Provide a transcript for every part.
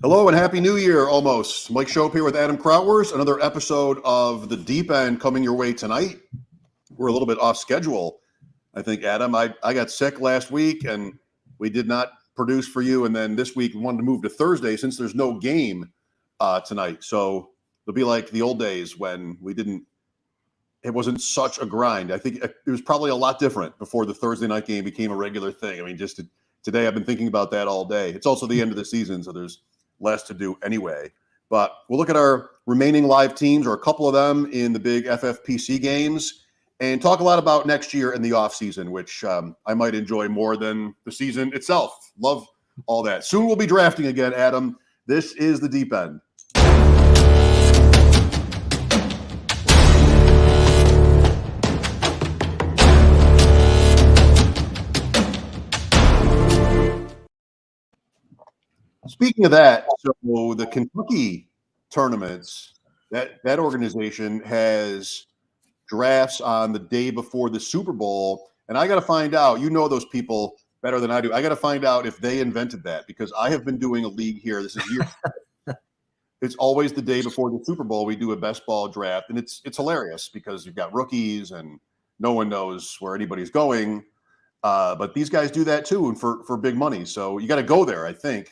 Hello and Happy New Year almost. Mike Shope here with Adam Krautwurst. Another episode of The Deep End coming your way tonight. We're a little bit off schedule, I think, Adam. I got sick last week and we did not produce for you. And then this week we wanted to move to Thursday since there's no game tonight. So it'll be like the old days when it wasn't such a grind. I think it was probably a lot different before the Thursday night game became a regular thing. I mean, today I've been thinking about that all day. It's also the end of the season, so there's less to do anyway. But we'll look at our remaining live teams, or a couple of them in the big FFPC games, and talk a lot about next year and the offseason, which I might enjoy more than the season itself. Love all that. Soon we'll be drafting again, Adam. This is The Deep End. Speaking of that, so the Kentucky tournaments, that organization has drafts on the day before the Super Bowl. And I got to find out, you know those people better than I do. I got to find out if they invented that, because I have been doing a league here. This is years. It's always the day before the Super Bowl. We do a best ball draft, and it's hilarious because you've got rookies and no one knows where anybody's going. But these guys do that too, and for big money. So you got to go there, I think.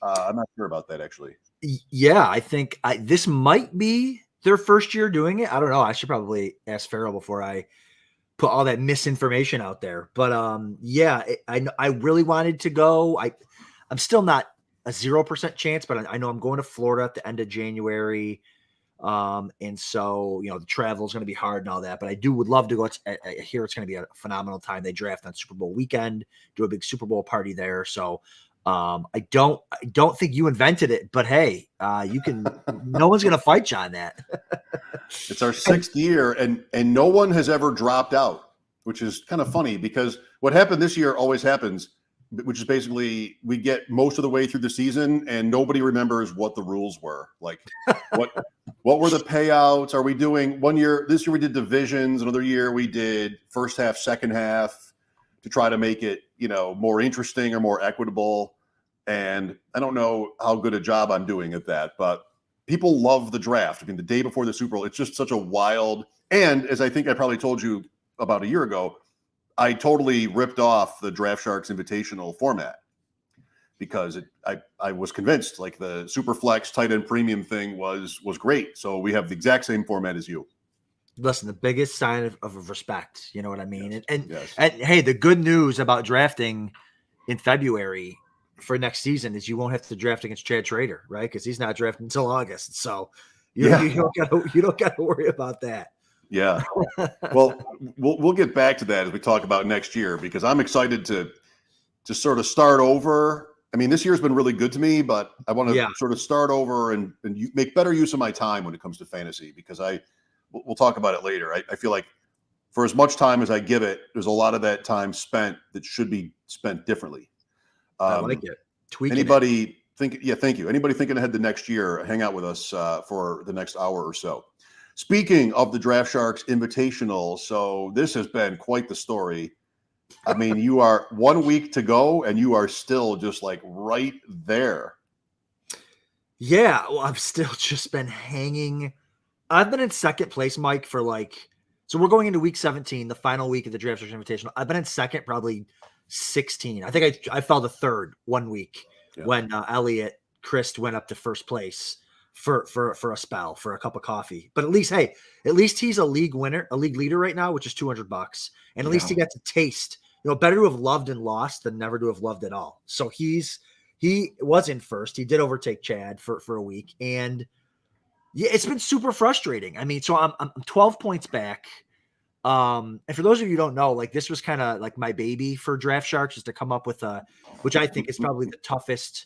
I'm not sure about that, actually. Yeah, I think this might be their first year doing it. I don't know. I should probably ask Farrell before I put all that misinformation out there. But yeah, I really wanted to go. I'm still not a 0% chance, but I know I'm going to Florida at the end of January. And so, the travel is going to be hard and all that, but I would love to go. I hear it's going to be a phenomenal time. They draft on Super Bowl weekend, do a big Super Bowl party there. So I don't think you invented it, but hey, you can. No one's going to fight you on that. It's our 6th year, and no one has ever dropped out, which is kind of funny because what happened this year always happens, which is basically we get most of the way through the season and nobody remembers what the rules were. Like what were the payouts? Are we doing this year we did divisions, another year we did first half, second half to try to make it, more interesting or more equitable. And I don't know how good a job I'm doing at that, but people love the draft. I mean, the day before the Super Bowl, it's just such a wild, and as I think I probably told you about a year ago, I totally ripped off the Draft Sharks Invitational format because I was convinced like the Superflex tight end premium thing was great. So we have the exact same format as you. Listen, the biggest sign of respect, you know what I mean? Yes. And Yes. Hey, the good news about drafting in February for next season is you won't have to draft against Chad Schrader, right? Because he's not drafting until August. So you don't got to worry about that. Yeah. Well, we'll get back to that as we talk about next year, because I'm excited to sort of start over. I mean, this year's been really good to me, but I want to sort of start over and make better use of my time when it comes to fantasy, because we'll talk about it later. I feel like for as much time as I give it, there's a lot of that time spent that should be spent differently. I like it. Thank you. Anybody thinking ahead to next year, hang out with us for the next hour or so. Speaking of the Draft Sharks Invitational, so this has been quite the story. I mean, you are 1 week to go and you are still just like right there. Yeah, well, I've still just been hanging. I've been in second place, Mike, so we're going into week 17, the final week of the Draft Sharks Invitational. I've been in second probably 16. I think I fell to third 1 week when Elliot Christ went up to first place for a spell, for a cup of coffee. But at least he's a league winner, a league leader right now, which is $200. And at least he got to taste, better to have loved and lost than never to have loved at all. So he was in first. He did overtake Chad for a week. And yeah, it's been super frustrating. I mean, so I'm 12 points back. And for those of you who don't know, like this was kind of like my baby for Draft Sharks, is to come up with which I think is probably the toughest,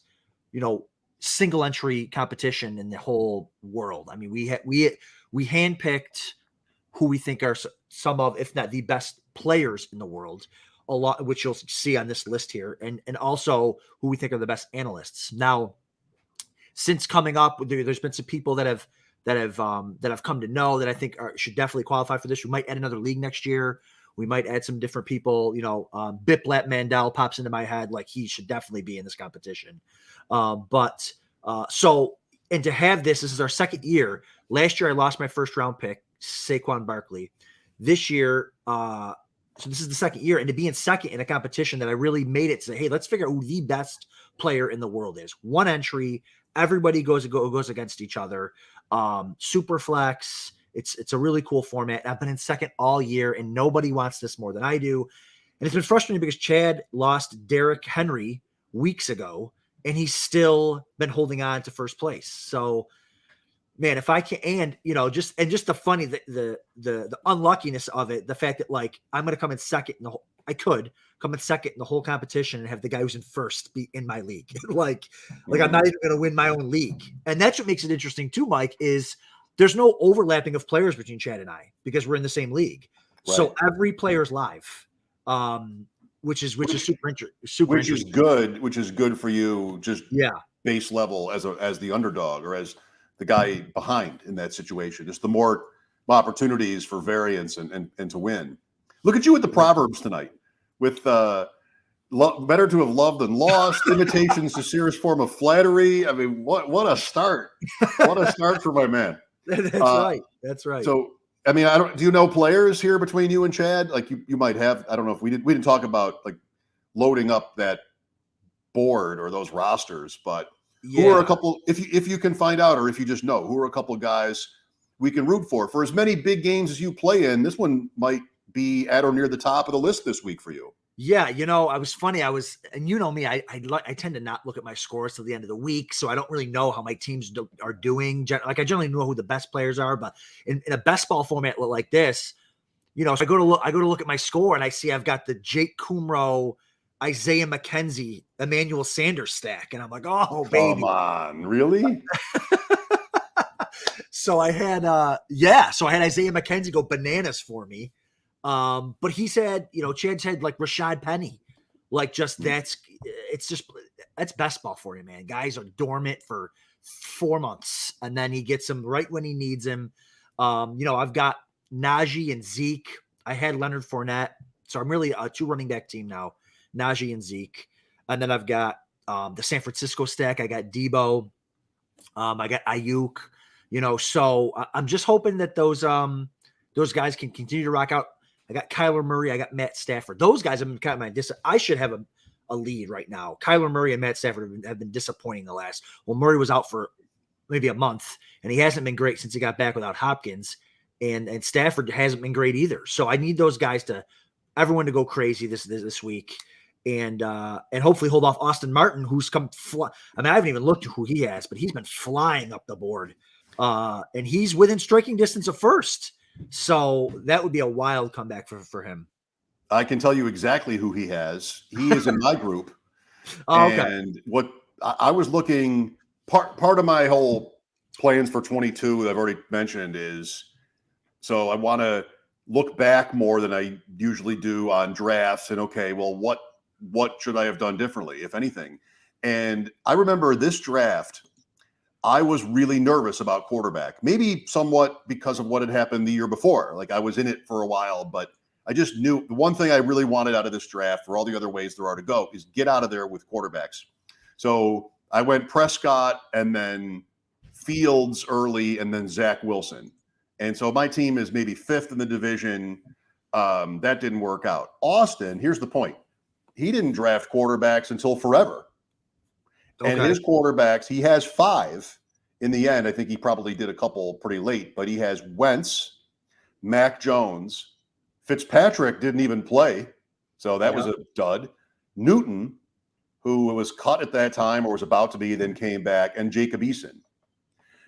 single entry competition in the whole world. I mean, we handpicked who we think are some of, if not the best players in the world, a lot, which you'll see on this list here, and also who we think are the best analysts. Now, since coming up, there's been some people that have come to know that I think should definitely qualify for this. We might add another league next year We might add some different people. Biplat Mandel pops into my head. Like, he should definitely be in this competition. And to have this is our second year. Last year, I lost my first round pick, Saquon Barkley. This year, so this is the second year, and to be in second in a competition that I really made it say, hey, let's figure out who the best player in the world is. One entry, everybody goes against each other. Super flex. It's a really cool format. I've been in second all year, and nobody wants this more than I do. And it's been frustrating because Chad lost Derrick Henry weeks ago, and he's still been holding on to first place. So, man, if I can, and just the funny, the unluckiness of it, the fact that like I'm going to come in second I could come in second in the whole competition and have the guy who's in first be in my league. like I'm not even going to win my own league. And that's what makes it interesting too, Mike, is there's no overlapping of players between Chad and I because we're in the same league. Right. So every player's live, which is super interesting. Which is good for you. Just base level as the underdog or as the guy behind in that situation. Just the more opportunities for variance and to win. Look at you with the Proverbs tonight with better to have loved than lost, imitations the serious form of flattery. I mean, what a start. What a start for my man. That's right. So, I mean, do you know players here between you and Chad? Like you might have, I don't know if we didn't talk about like loading up that board or those rosters, but who are a couple, if you can find out, or if you just know, who are a couple of guys we can root for as many big games as you play in? This one might be at or near the top of the list this week for you. Yeah, I was funny. And you know me, I tend to not look at my scores till the end of the week, so I don't really know how my teams are doing. Like I generally know who the best players are, but in a best ball format like this, so I go to look at my score and I see I've got the Jake Kumro, Isaiah McKenzie, Emmanuel Sanders stack, and I'm like, oh baby, come on, really? So I had Isaiah McKenzie go bananas for me. But he said, Chad said like Rashad Penny, like that's best ball for you, man. Guys are dormant for 4 months and then he gets them right when he needs him. I've got Najee and Zeke. I had Leonard Fournette. So I'm really a 2 running back team now, Najee and Zeke. And then I've got, the San Francisco stack. I got Debo. I got Ayuk, so I'm just hoping that those guys can continue to rock out. I got Kyler Murray. I got Matt Stafford. Those guys have been kind of I should have a lead right now. Kyler Murray and Matt Stafford have been disappointing the last. Well, Murray was out for maybe a month, and he hasn't been great since he got back without Hopkins. And Stafford hasn't been great either. So I need those guys everyone to go crazy this week, and hopefully hold off Austin Martin, who's come. I haven't even looked at who he has, but he's been flying up the board, and he's within striking distance of first. So that would be a wild comeback for him. I can tell you exactly who he has. He is in my group. Okay. And what I was looking, part of my whole plans for 22 that I've already mentioned is, so I want to look back more than I usually do on drafts and, okay, well, what should I have done differently, if anything? And I remember this draft, I was really nervous about quarterback, maybe somewhat because of what had happened the year before. Like I was in it for a while, but I just knew the one thing I really wanted out of this draft, for all the other ways there are to go, is get out of there with quarterbacks. So I went Prescott and then Fields early and then Zach Wilson. And so my team is maybe 5th in the division. That didn't work out. Austin, here's the point. He didn't draft quarterbacks until forever. Okay. And his quarterbacks, he has 5 in the end. I think he probably did a couple pretty late, but he has Wentz, Mac Jones, Fitzpatrick didn't even play, so that was a dud. Newton, who was cut at that time or was about to be, then came back, and Jacob Eason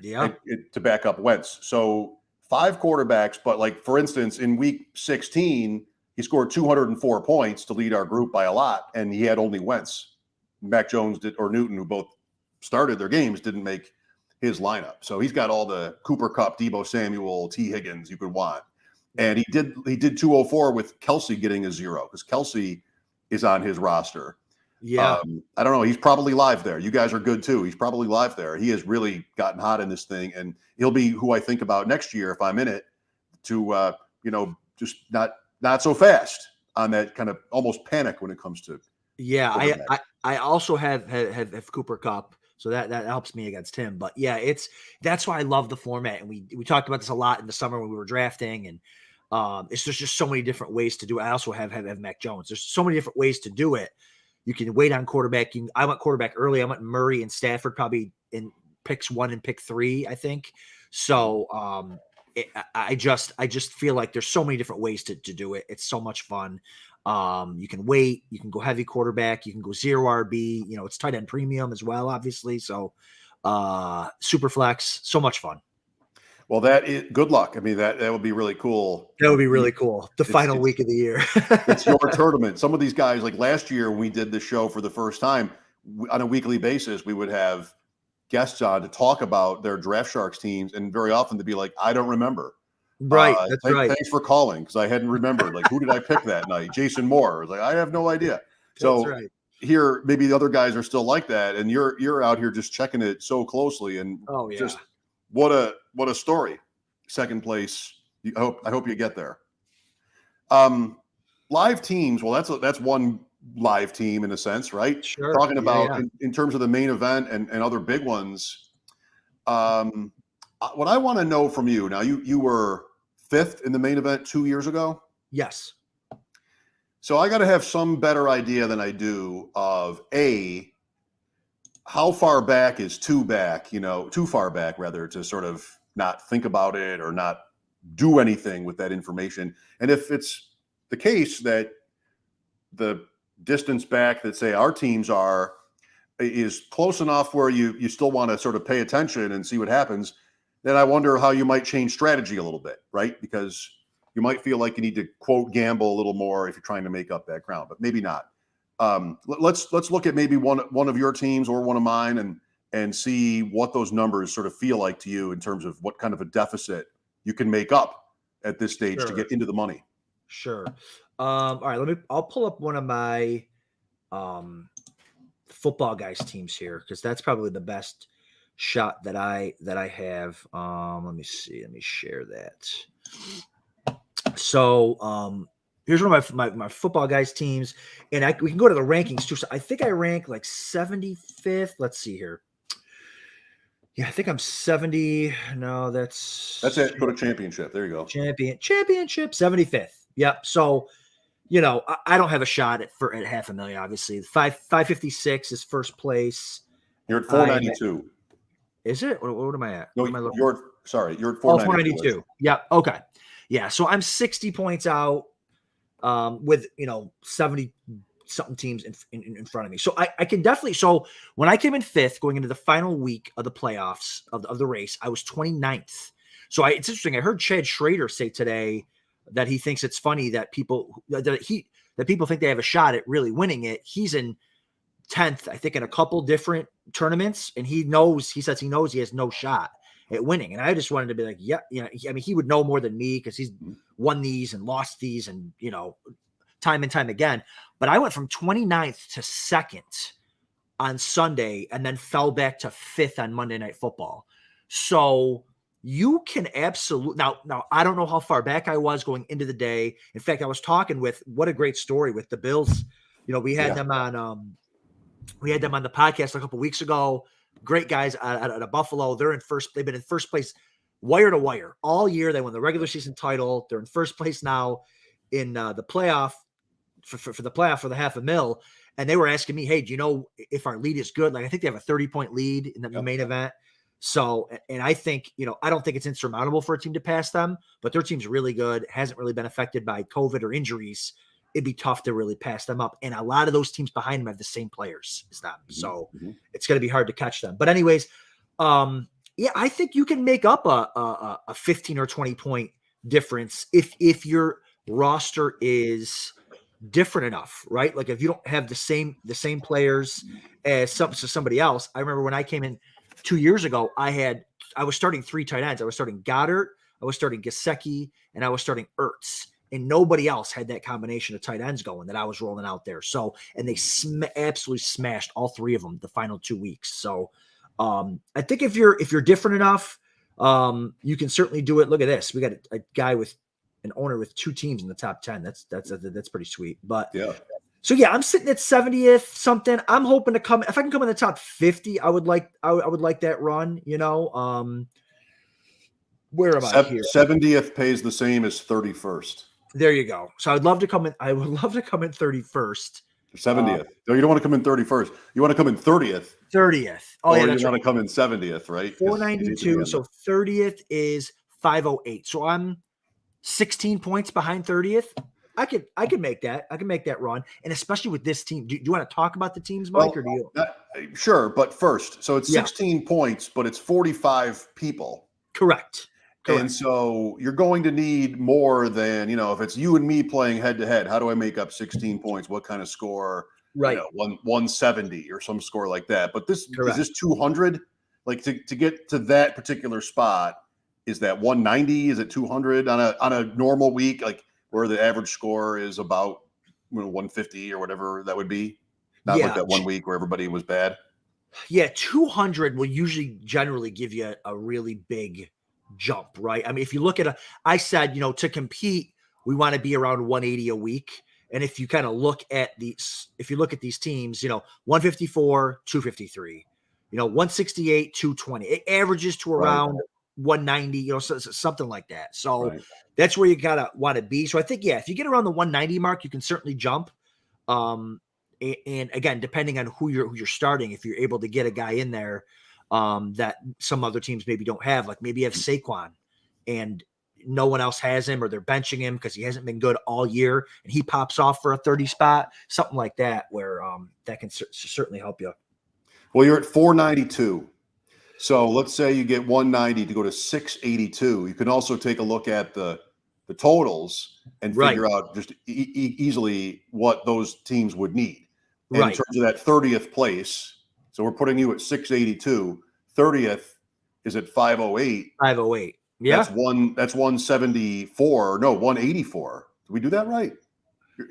to back up Wentz. So 5 quarterbacks, but like, for instance, in week 16, he scored 204 points to lead our group by a lot, and he had only Wentz. Mac Jones or Newton, who both started their games, didn't make his lineup. So he's got all the Cooper Kupp, Deebo Samuel, T. Higgins you could want. And he did 204 with Kelsey getting a 0 because Kelsey is on his roster. Yeah. I don't know. He's probably live there. You guys are good too. He's probably live there. He has really gotten hot in this thing, and he'll be who I think about next year if I'm in it to, just not not so fast on that kind of almost panic when it comes to Yeah, quarterback. I also have Cooper Cup, so that helps me against him. But yeah, that's why I love the format, and we talked about this a lot in the summer when we were drafting, and there's just so many different ways to do it. I also have Mac Jones. There's so many different ways to do it. You can wait on quarterback. I went quarterback early. I went Murray and Stafford probably in picks 1 and pick 3, I think. So I just feel like there's so many different ways to do it. It's so much fun. You can wait, you can go heavy quarterback, you can go 0 RB, it's tight end premium as well, obviously. So super flex, so much fun. Well, good luck. I mean, that would be really cool. That would be really cool. The final week of the year. It's your tournament. Some of these guys, like last year, we did the show for the first time on a weekly basis. We would have guests on to talk about their Draft Sharks teams, and very often to be like, I don't remember. Right. That's right. Thanks for calling, because I hadn't remembered. Like, who did I pick that night? Jason Moore. I was like, I have no idea. So that's right. Here, maybe the other guys are still like that, and you're out here just checking it so closely, and just what a story. Second place. I hope you get there. Live teams. Well, that's one live team in a sense, right? Sure. Talking about in terms of the main event and other big ones. What I want to know from you now, you were 5th in the main event 2 years ago. Yes. So I got to have some better idea than I do of how far back is too far back rather, to sort of not think about it or not do anything with that information. And if it's the case that the distance back that say our teams is close enough where you still want to sort of pay attention and see what happens, then I wonder how you might change strategy a little bit, right? Because you might feel like you need to quote gamble a little more if you're trying to make up that ground, but maybe not. Let's look at maybe one of your teams or one of mine and see what those numbers sort of feel like to you in terms of what kind of a deficit you can make up at this stage to get into the money. Sure. All right, I'll pull up one of my football guys teams here, because that's probably the best shot that I have. Let me see. Let me share that. So here's one of my football guys teams, and we can go to the rankings too. So I think I rank like 75th. Let's see here. Yeah, I think I'm 70. No, that's it. Go to championship. There you go. Championship 75th. Yep. So, I don't have a shot at $500,000. Obviously, 556 is first place. You're at 492. Is it? What am I at? No, you're at 492. 492. Yeah. Okay. Yeah. So I'm 60 points out with 70 something teams in front of me. So I can definitely. So when I came in 5th going into the final week of the playoffs of the race, I was 29th. So it's interesting. I heard Chad Schrader say today that he thinks it's funny that people think they have a shot at really winning it. He's in 10th, I think, in a couple different tournaments, and he says he knows he has no shot at winning. And I just wanted to be like, he would know more than me, because he's won these and lost these and time and time again. But I went from 29th to 2nd on Sunday and then fell back to 5th on Monday Night Football. So you can absolutely now I don't know how far back I was going into the day. In fact, I was talking with, what a great story with the Bills. We had them on the podcast a couple weeks ago. Great guys out of Buffalo. They've been in first place wire to wire all year. They won the regular season title. They're in first place now in the playoff for the playoff for the $500,000. And they were asking me, hey, do you know if our lead is good? Like, I think they have a 30-point lead in the main event. So, and I think, I don't think it's insurmountable for a team to pass them, but their team's really good. Hasn't really been affected by COVID or injuries. It'd be tough to really pass them up. And a lot of those teams behind them have the same players as them. So it's going to be hard to catch them. But anyways, I think you can make up a 15 or 20 point difference if your roster is different enough, right? Like if you don't have the same players as somebody else. I remember when I came in 2 years ago, I was starting 3 tight ends. I was starting Goddard, I was starting Gesicki, and I was starting Ertz. And nobody else had that combination of tight ends going that I was rolling out there. So, and they absolutely smashed all 3 of them the final 2 weeks. So, I think if you're different enough, you can certainly do it. Look at this. We got a guy with an owner with 2 teams in the top 10. That's pretty sweet. But Yeah. so yeah, I'm sitting at 70th something. I'm hoping to come if I can come in the top 50. I would like that run. Where am I here? 70th pays the same as 31st. There you go. So I'd love to come in. I would love to come in 31st. 70th. No, you don't want to come in 31st. You want to come in 30th. 30th. Oh, or yeah, you that's want right. to come in 70th, right? 492. So 30th is 508. So I'm 16 points behind 30th. I could make that. I can make that run. And especially with this team. Do you want to talk about the teams, Mike, or do you? Sure, but first, so it's Yeah. 16 points, but it's 45 people. Correct. And so you're going to need more than, if it's you and me playing head to head, how do I make up 16 points? What kind of score? Right. 170 or some score like that. But is Correct. this 200? Like to get to that particular spot, is that 190? Is it 200 on a normal week, like where the average score is about 150 or whatever that would be? Not like that one week where everybody was bad. Yeah, 200 will generally give you a really big jump, right? I mean, if you look at I said, to compete, we want to be around 180 a week. And if you kind of look at these teams, 154, 253, 168, 220, it averages to around 190, something like that. So that's where you gotta want to be. So I think, if you get around the 190 mark, you can certainly jump. And again, depending on who you're starting, if you're able to get a guy in there that some other teams maybe don't have, like maybe you have Saquon and no one else has him, or they're benching him because he hasn't been good all year and he pops off for a 30 spot, something like that, where that can certainly help you. Well, you're at 492. So let's say you get 190 to go to 682. You can also take a look at the totals and figure out just easily what those teams would need. And in terms of that 30th place, so we're putting you at 682. 30th is at 508. 508. Yeah. That's 174. No, 184. Did we do that right?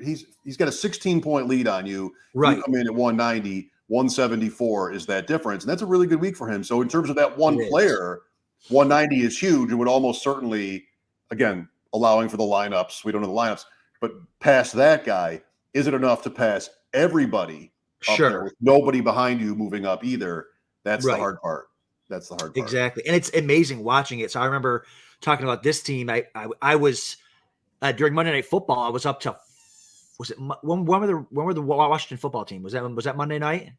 He's got a 16-point lead on you. Right. You come in at 190. 174 is that difference. And that's a really good week for him. So in terms of that one player, 190 is huge. It would almost certainly, again, allowing for the lineups. We don't know the lineups, but past that guy, is it enough to pass everybody up there with nobody behind you moving up either? That's the hard part. That's the hard part. Exactly. And it's amazing watching it. So I remember talking about this team. I was during Monday Night Football, I was up to, was it when were the Washington football team? Was that Monday night?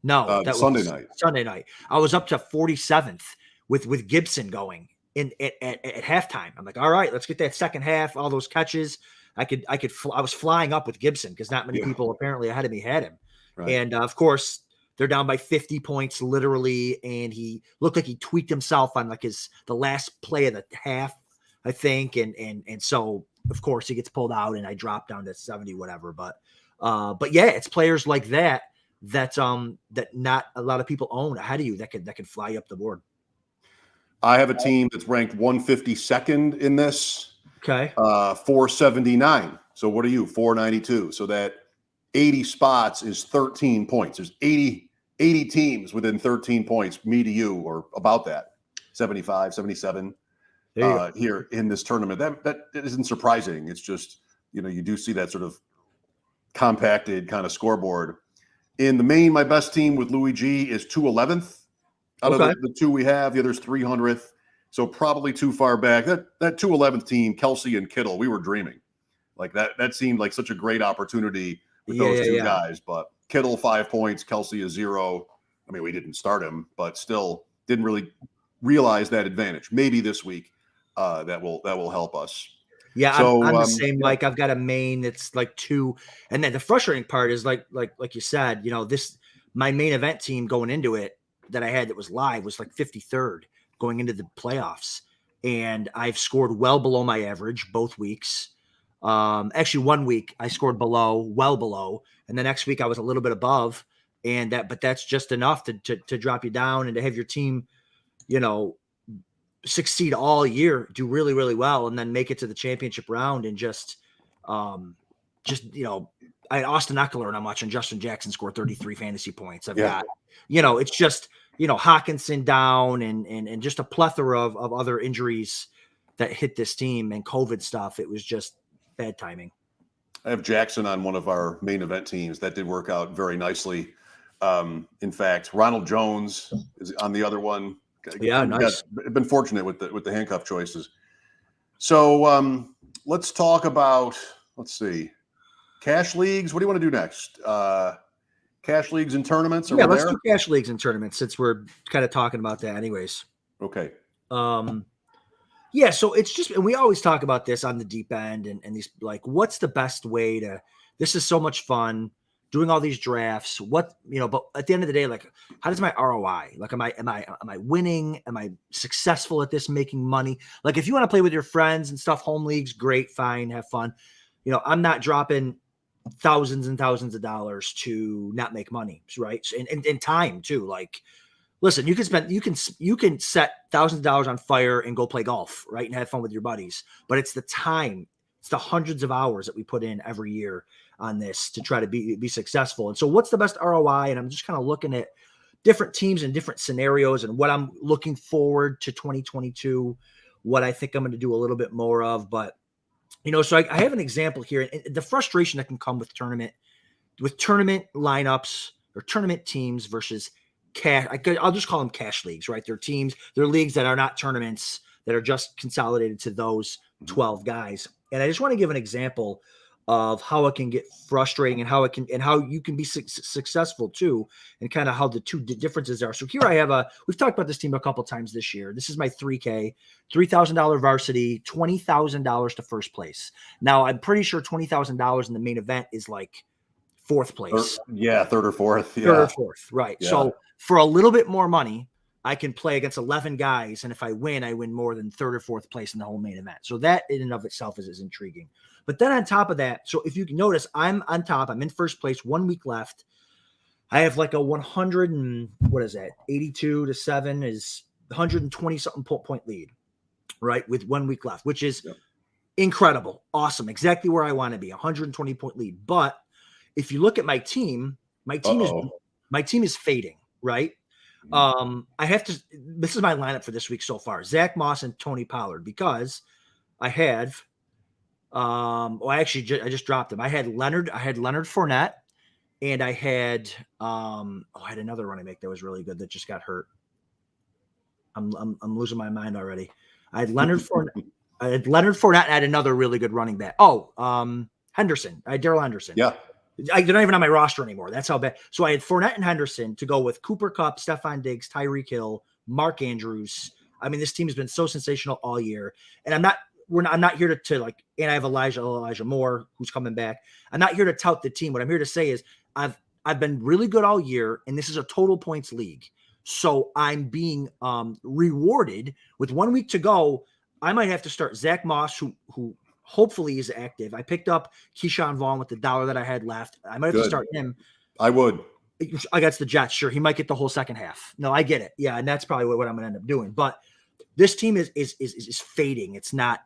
No, that Sunday was night. Sunday night. I was up to 47th with Gibson going in at halftime. I'm like, all right, let's get that second half, all those catches. I was flying up with Gibson because not many people apparently ahead of me had him. Right. And of course, they're down by 50 points literally, and he looked like he tweaked himself on like the last play of the half, I think, and so of course he gets pulled out, and I drop down to 70 whatever. But yeah, it's players like that not a lot of people own ahead of you that can fly you up the board. I have a team that's ranked 152nd in this. Okay. 479. So what are you? 492. So that 80 spots is 13 points. There's 80 teams within 13 points, me to you, or about that. 75, 77 here in this tournament. That isn't surprising. It's just, you do see that sort of compacted kind of scoreboard. In the main, my best team with Louis G is 211th out of the two we have. The other's 300th. So probably too far back. That 211th team, Kelsey and Kittle, we were dreaming. Like that seemed like such a great opportunity with those two guys. But Kittle 5 points, Kelsey is 0. I mean, we didn't start him, but still didn't really realize that advantage. Maybe this week that will help us. Yeah, so, I'm the same. Like I've got a main that's like 2, and then the frustrating part is like you said, my main event team going into it that I had that was live was like 53rd going into the playoffs, and I've scored well below my average both weeks. Actually, 1 week I scored well below, and the next week I was a little bit above, but that's just enough to drop you down and to have your team, succeed all year, do really, really well, and then make it to the championship round and I had Austin Eckler and I'm watching Justin Jackson score 33 fantasy points. I've got, it's just, Hawkinson down and just a plethora of other injuries that hit this team and COVID stuff, it was just bad timing. I have Jackson on one of our main event teams. That did work out very nicely. In fact, Ronald Jones is on the other one. Yeah, nice. Been fortunate with the handcuff choices. So let's talk about, let's see, cash leagues. What do you want to do next? Cash leagues and tournaments? Yeah, let's do cash leagues and tournaments since we're kind of talking about that anyways. Okay. Yeah, so it's just, and we always talk about this on the deep end and these, like, what's the best way to, this is so much fun doing all these drafts. What, but at the end of the day, like, how does my ROI, like, am I winning? Am I successful at this, making money? Like, if you want to play with your friends and stuff, home leagues, great, fine, have fun. I'm not dropping thousands and thousands of dollars to not make money, right? And time too. Like, listen, you can set thousands of dollars on fire and go play golf, right? And have fun with your buddies. But it's the time, it's the hundreds of hours that we put in every year on this to try to be successful. And so what's the best ROI? And I'm just kind of looking at different teams and different scenarios and what I'm looking forward to 2022, what I think I'm going to do a little bit more of. But, so I have an example here. And the frustration that can come with tournament lineups or tournament teams versus cash. I'll just call them cash leagues, right? They're teams, they're leagues that are not tournaments, that are just consolidated to those 12 guys. And I just want to give an example of how it can get frustrating and how you can be successful too, and kind of how the two differences are. So here I have we've talked about this team a couple times this year. This is my 3K, $3,000 varsity, $20,000 to first place. Now I'm pretty sure $20,000 in the main event is like fourth place. Third or fourth. Yeah. Third or fourth, right. Yeah. So for a little bit more money, I can play against 11 guys, and if I win more than third or fourth place in the whole main event. So that in and of itself is intriguing. But then on top of that, so if you can notice, I'm on top. I'm in first place, 1 week left. I have like a 100 and what is that? 82 to 7 is 120 something point lead, right? With 1 week left, which is incredible, awesome, exactly where I want to be, 120 point lead. But if you look at my team is fading, right? I have to, this is my lineup for this week so far, Zach Moss and Tony Pollard, because I have, I just dropped them. I had Leonard Fournette, and I had another running back that was really good that just got hurt. I'm losing my mind already. I had Leonard Fournette, and I had another really good running back. Henderson. I had Darrell Henderson. Yeah. They're not even on my roster anymore. That's how bad. So I had Fournette and Henderson to go with Cooper Kupp, Stephon Diggs, Tyreek Hill, Mark Andrews. I mean, this team has been so sensational all year. And I'm not here to like, and I have Elijah Moore, who's coming back. I'm not here to tout the team. What I'm here to say is I've been really good all year, and this is a total points league. So I'm being rewarded with 1 week to go. I might have to start Zach Moss, who hopefully is active. I picked up Keyshawn Vaughn with the $1 that I had left. I might have to start him. I would. Against the Jets, sure. He might get the whole second half. No, I get it. Yeah, and that's probably what I'm going to end up doing. But this team is fading. It's not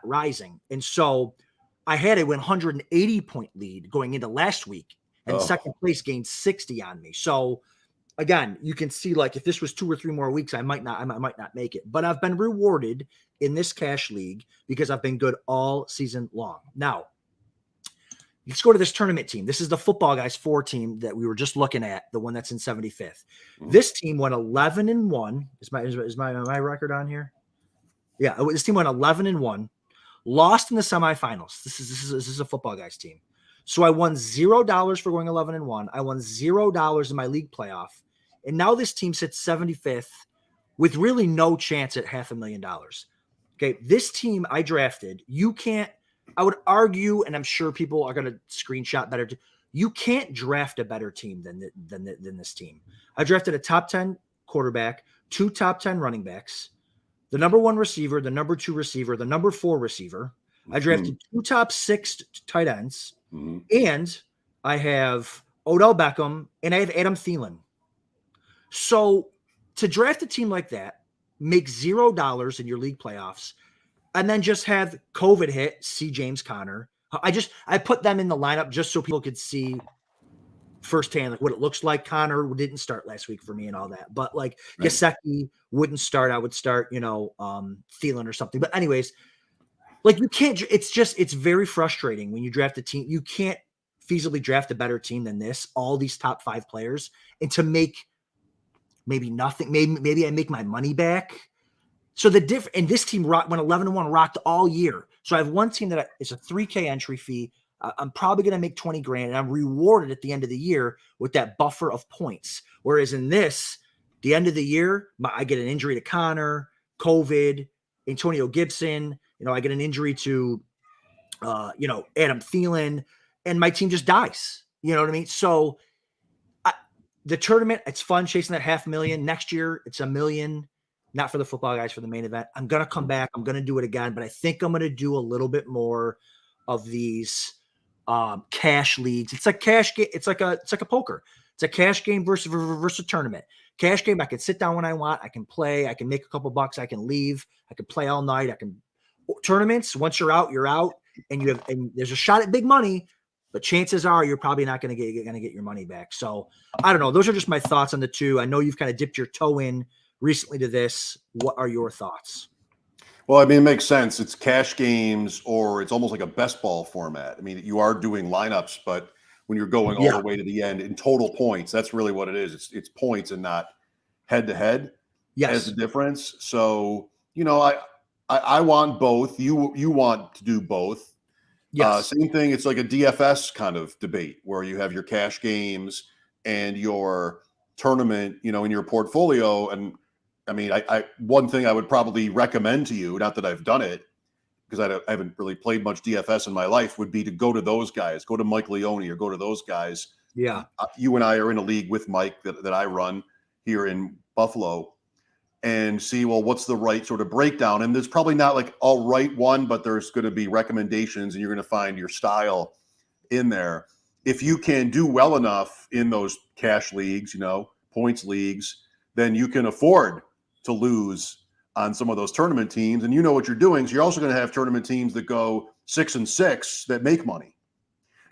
rising. And so I had a 180 point lead going into last week, and second place gained 60 on me. So again, you can see, like, if this was 2 or 3 more weeks, I might not make it. But I've been rewarded in this cash league because I've been good all season long. Now, let's go to this tournament team. This is the Football Guys 4 team that we were just looking at, the one that's in 75th. This team went 11-1. Is my record on here? Yeah, this team went 11-1, lost in the semifinals. This is a Football Guys team. So I won $0 for going 11-1. I won $0 in my league playoff. And now this team sits 75th with really no chance at $500,000. Okay, this team I drafted, I would argue, and I'm sure people are going to screenshot better, you can't draft a better team than this team. I drafted a top 10 quarterback, 2 top 10 running backs, the number 1 receiver, the number 2 receiver, the number 4 receiver. I drafted 2 top 6 tight ends, and I have Odell Beckham, and I have Adam Thielen. So to draft a team like that, make $0 in your league playoffs, and then just have COVID hit, see James Conner. I put them in the lineup just so people could see firsthand, like what it looks like. Connor didn't start last week for me and all that, but like Right. Gesicki wouldn't start. I would start, Thielen or something. But anyways, like you can't. It's very frustrating when you draft a team. You can't feasibly draft a better team than this. All these top 5 players, and to make maybe nothing. Maybe I make my money back. So and this team went 11-1, rocked all year. So I have one team that it's a $3K entry fee. I'm probably going to make 20 grand, and I'm rewarded at the end of the year with that buffer of points. Whereas in this, the end of the year, I get an injury to Connor, COVID, Antonio Gibson. I get an injury to, Adam Thielen, and my team just dies. You know what I mean? So the tournament, it's fun chasing that $500,000. Next year, it's $1 million. Not for the football guys, for the main event. I'm going to come back. I'm going to do it again, but I think I'm going to do a little bit more of these cash leagues. It's like cash game. It's like a poker. It's a cash game versus a tournament. Cash game, I can sit down when I want. I can play. I can make a couple bucks. I can leave. I can play all night. Tournaments, once you're out, and there's a shot at big money, but chances are you're probably not going to get your money back. So I don't know. Those are just my thoughts on the two. I know you've kind of dipped your toe in recently to this. What are your thoughts? Well, I mean, it makes sense. It's cash games, or it's almost like a best ball format. I mean, you are doing lineups, but when you're going all the way to the end in total points, that's really what it is. It's points and not head to head. Yes, as the difference. So I want both. You want to do both. Yes. Same thing. It's like a DFS kind of debate where you have your cash games and your tournament, in your portfolio. And I mean, I one thing I would probably recommend to you, not that I've done it, because I haven't really played much DFS in my life, would be to go to those guys, go to Mike Leone or go to those guys. Yeah. You and I are in a league with Mike that I run here in Buffalo, and see, well, what's the right sort of breakdown? And there's probably not like all right one, but there's going to be recommendations, and you're going to find your style in there. If you can do well enough in those cash leagues, points leagues, then you can afford to lose on some of those tournament teams, and you know what you're doing. So you're also going to have tournament teams that go 6-6 that make money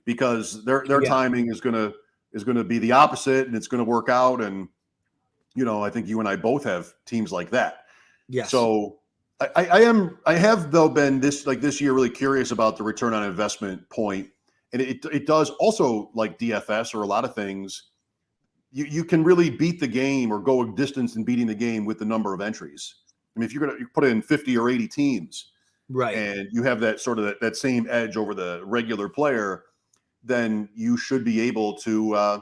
because their timing is going to be the opposite, and it's going to work out. And I think you and I both have teams like that. Yes. So I have though been this year really curious about the return on investment point, and it does also, like DFS or a lot of things. You can really beat the game or go a distance in beating the game with the number of entries. I mean, if you're going to put in 50 or 80 teams, right, and you have that sort of that same edge over the regular player, then you should be able to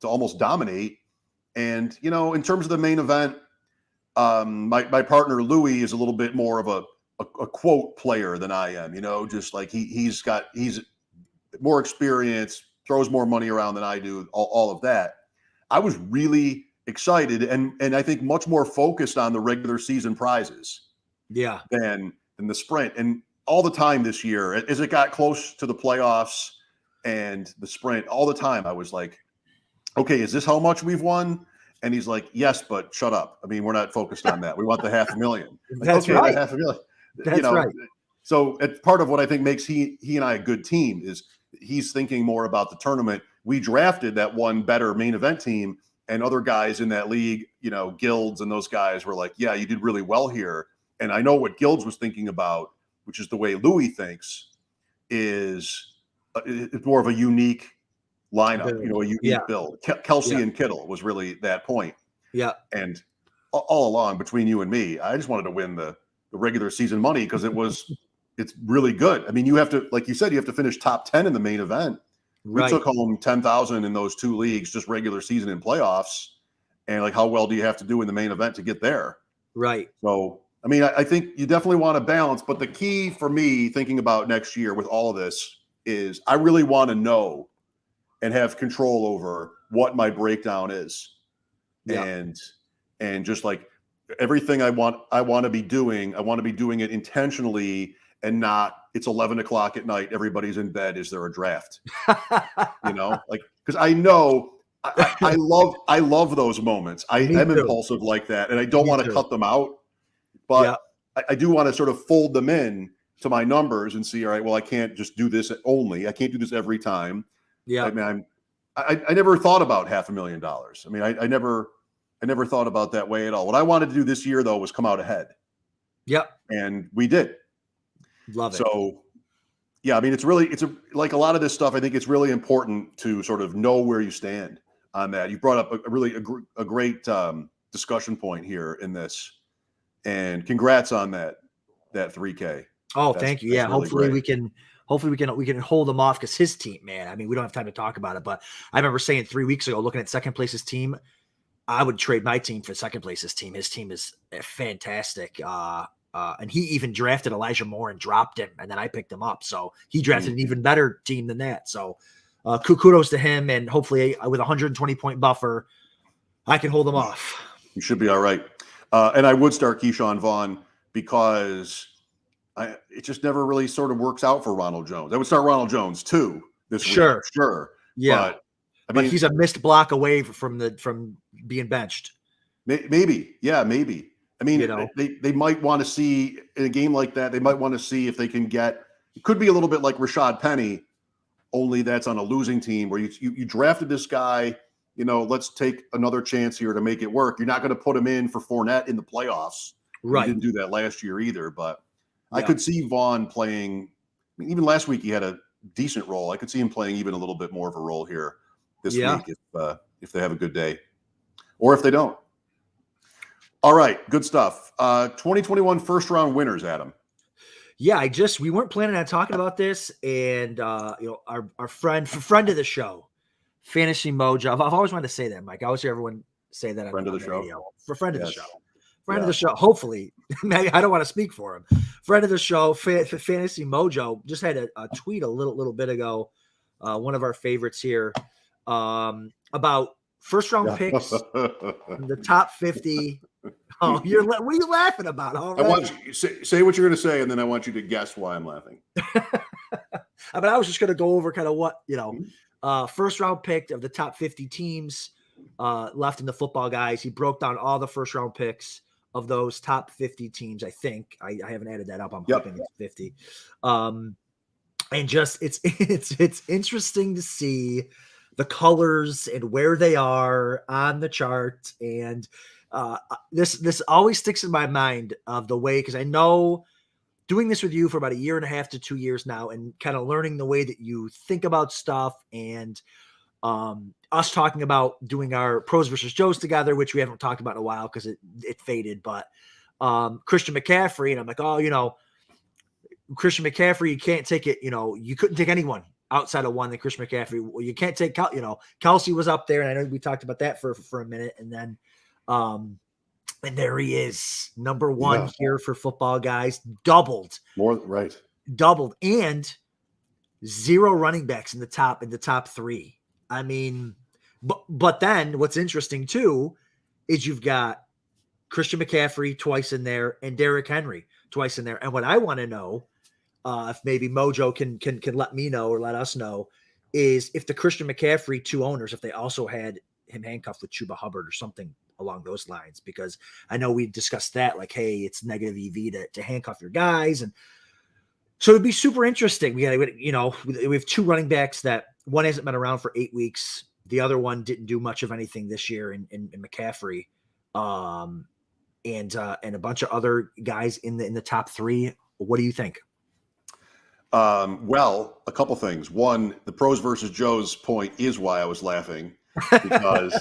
almost dominate. And in terms of the main event, my partner Louis is a little bit more of a quote player than I am. Just like he's more experience, throws more money around than I do. All of that. I was really excited and I think much more focused on the regular season prizes. Yeah. Than the sprint. And all the time this year, as it got close to the playoffs and the sprint, all the time I was like, okay, is this how much we've won? And he's like, yes, but shut up. I mean, we're not focused on that. We want the $500,000. That's okay, right. $500,000. That's right. So it's part of what I think makes he and I a good team is he's thinking more about the tournament. We drafted that one better main event team, and other guys in that league, Guilds and those guys were like, yeah, you did really well here. And I know what Guilds was thinking about, which is the way Louis thinks, is it's more of a unique lineup, a unique build. Kelsey and Kittle was really that point. Yeah. And all along between you and me, I just wanted to win the regular season money because it's really good. I mean, you have to, like you said, you have to finish top 10 in the main event. Right. We took home 10,000 in those two leagues, just regular season and playoffs. And like, how well do you have to do in the main event to get there? Right. So, I mean, I think you definitely want to balance, but the key for me thinking about next year with all of this is I really want to know and have control over what my breakdown is. Yeah. And just like everything I want to be doing, I want to be doing it intentionally and not it's 11 o'clock at night. Everybody's in bed. Is there a draft? Because I know I love those moments. I am impulsive like that, and I don't want to cut them out, but I do want to sort of fold them in to my numbers and see, all right, well, I can't just do this only. I can't do this every time. Yeah. I mean, I never thought about $500,000. I mean, I never thought about that way at all. What I wanted to do this year, though, was come out ahead. Yep. And we did. Love it. So, yeah, I mean, like a lot of this stuff, I think it's really important to sort of know where you stand on that. You brought up a great discussion point here in this, and congrats on that 3K. Oh, thank you. Yeah. Really Hopefully great. we can hold him off, because his team, man, I mean, we don't have time to talk about it, but I remember saying 3 weeks ago, looking at second place's team, I would trade my team for second place's team. His team is fantastic. And he even drafted Elijah Moore and dropped him, and then I picked him up. So he drafted an even better team than that. So kudos to him, and hopefully with a 120-point buffer, I can hold him off. You should be all right. And I would start Keyshawn Vaughn, because it just never really sort of works out for Ronald Jones. I would start Ronald Jones too this week. Sure. Yeah. But he's a missed block away from being benched. Maybe. Yeah, maybe. I mean, they might want to see in a game like that, they might want to see if they can it could be a little bit like Rashad Penny, only that's on a losing team, where you drafted this guy, let's take another chance here to make it work. You're not going to put him in for Fournette in the playoffs. Right. He didn't do that last year either, but I could see Vaughn playing. I mean, even last week he had a decent role. I could see him playing even a little bit more of a role here this week if they have a good day, or if they don't. All right, good stuff. 2021 first round winners, Adam. Yeah, we weren't planning on talking about this, and our friend of the show, Fantasy Mojo. I've always wanted to say that, Mike. I always hear everyone say that. Friend of the show. Radio. For friend of the show. Friend of the show. Hopefully, I don't want to speak for him. Friend of the show, Fantasy Mojo, just had a tweet a little bit ago. One of our favorites here, about first round picks, the top 50. Oh, what are you laughing about? I want you say what you're going to say, and then I want you to guess why I'm laughing. I mean, I was just going to go over kind of what first round pick of the top 50 teams left in the Football Guys. He broke down all the first round picks of those top 50 teams. I think I haven't added that up. I'm hoping it's 50. And just it's interesting to see the colors and where they are on the chart. And this always sticks in my mind of the way, because I know doing this with you for about 1.5 to 2 years now, and kind of learning the way that you think about stuff, and us talking about doing our pros versus Joes together, which we haven't talked about in a while because it faded. But Christian McCaffrey, and I'm like, Christian McCaffrey, you can't take it. You couldn't take anyone outside of one than Christian McCaffrey. Well, you can't take, Kelsey was up there, and I know we talked about that for a minute, and then and there he is, number one here for Football Guys, doubled, and 0 running backs in the top 3. I mean, but then what's interesting too is you've got Christian McCaffrey twice in there and Derrick Henry twice in there. And what I want to know, if maybe Mojo can let me know or let us know, is if the Christian McCaffrey 2 owners, if they also had him handcuffed with Chuba Hubbard or something along those lines, because I know we discussed that, like, hey, it's negative EV to handcuff your guys. And so it'd be super interesting. We have 2 running backs that one hasn't been around for 8 weeks. The other one didn't do much of anything this year in McCaffrey, and a bunch of other guys in the top 3. What do you think? Well, a couple things. One, the pros versus Joes point is why I was laughing, because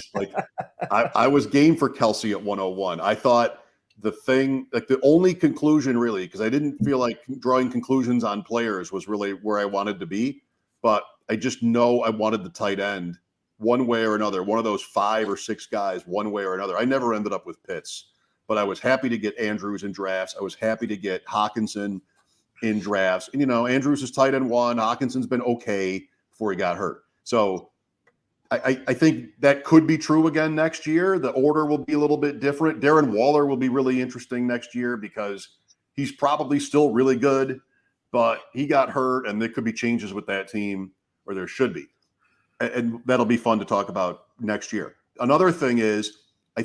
I was game for Kelsey at 101. I thought the only conclusion really, because I didn't feel like drawing conclusions on players was really where I wanted to be, but I just know I wanted the tight end one way or another, one of those 5 or 6 guys, one way or another. I never ended up with Pitts, but I was happy to get Andrews in drafts. I was happy to get Hawkinson in drafts. And, Andrews is tight end 1. Hawkinson's been okay before he got hurt. So I think that could be true again next year. The order will be a little bit different. Darren Waller will be really interesting next year because he's probably still really good, but he got hurt, and there could be changes with that team, or there should be. And that'll be fun to talk about next year. Another thing is, I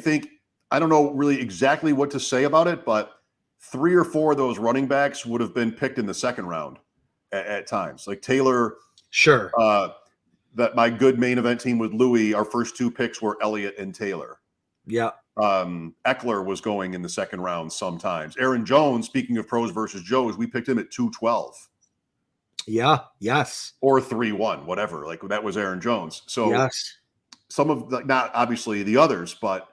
don't know really exactly what to say about it, but 3 or 4 of those running backs would have been picked in the second round at times. Like Taylor. Sure. that my good main event team with Louis, our first two picks were Elliott and Taylor. Yeah. Eckler was going in the second round sometimes. Aaron Jones, speaking of pros versus Joes, we picked him at 212. Yeah. Yes. Or 3-1, whatever. Like that was Aaron Jones. So yes. some of the, not obviously the others, but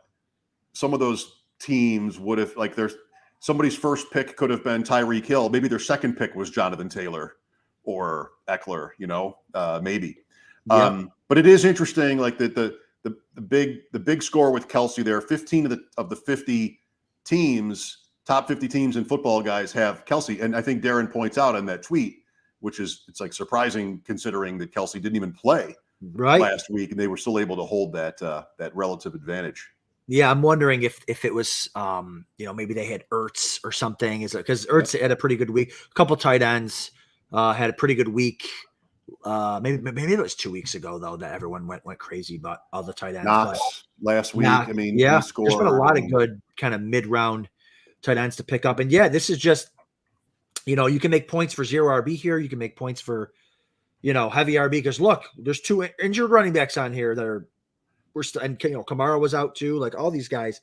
some of those teams would have, like, there's somebody's first pick could have been Tyreek Hill. Maybe their second pick was Jonathan Taylor or Eckler, maybe. Yeah. But it is interesting, like the big score with Kelsey there. 15 of the 50 teams, top 50 teams in football, guys, have Kelsey. And I think Darren points out in that tweet, which is, it's like surprising considering that Kelsey didn't even play last week, and they were still able to hold that relative advantage. Yeah, I'm wondering if it was, maybe they had Ertz or something. Is it because Ertz had a pretty good week? A couple tight ends had a pretty good week. Maybe it was 2 weeks ago though that everyone went crazy about all the tight ends. Knox last week. Yeah, I mean, yeah, he scored. There's been a lot of good kind of mid-round tight ends to pick up, and yeah, this is just, you can make points for zero RB here. You can make points for, heavy RB because look, there's two injured running backs on here that are. And Kamara was out too. Like all these guys,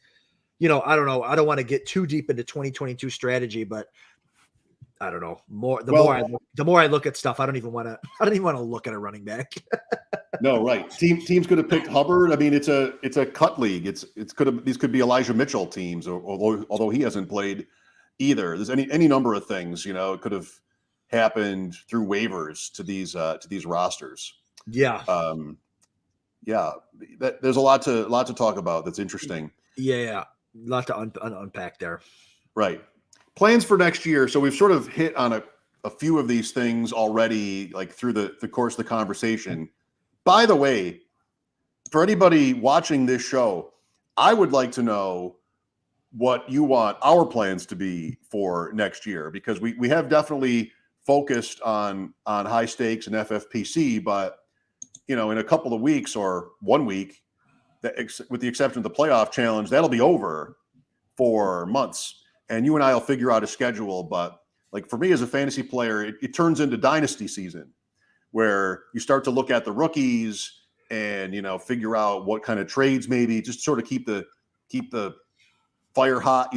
I don't know. I don't want to get too deep into 2022 strategy, but I don't know. The more I look at stuff, I don't even want to look at a running back. No, right. Teams could have picked Hubbard. I mean, it's a cut league. These could be Elijah Mitchell teams, although he hasn't played either. There's any number of things. It could have happened through waivers to these rosters. Yeah. Yeah, there's a lot to talk about. That's interesting. Yeah, a lot to unpack there. Right. Plans for next year. So we've sort of hit on a few of these things already, like through the course of the conversation. By the way, for anybody watching this show, I would like to know what you want our plans to be for next year, because we have definitely focused on high stakes and FFPC, but in a couple of weeks or 1 week, with the exception of the playoff challenge, that'll be over for months. And you and I will figure out a schedule. But like for me as a fantasy player, it turns into dynasty season where you start to look at the rookies and, figure out what kind of trades, maybe just sort of keep the fire hot,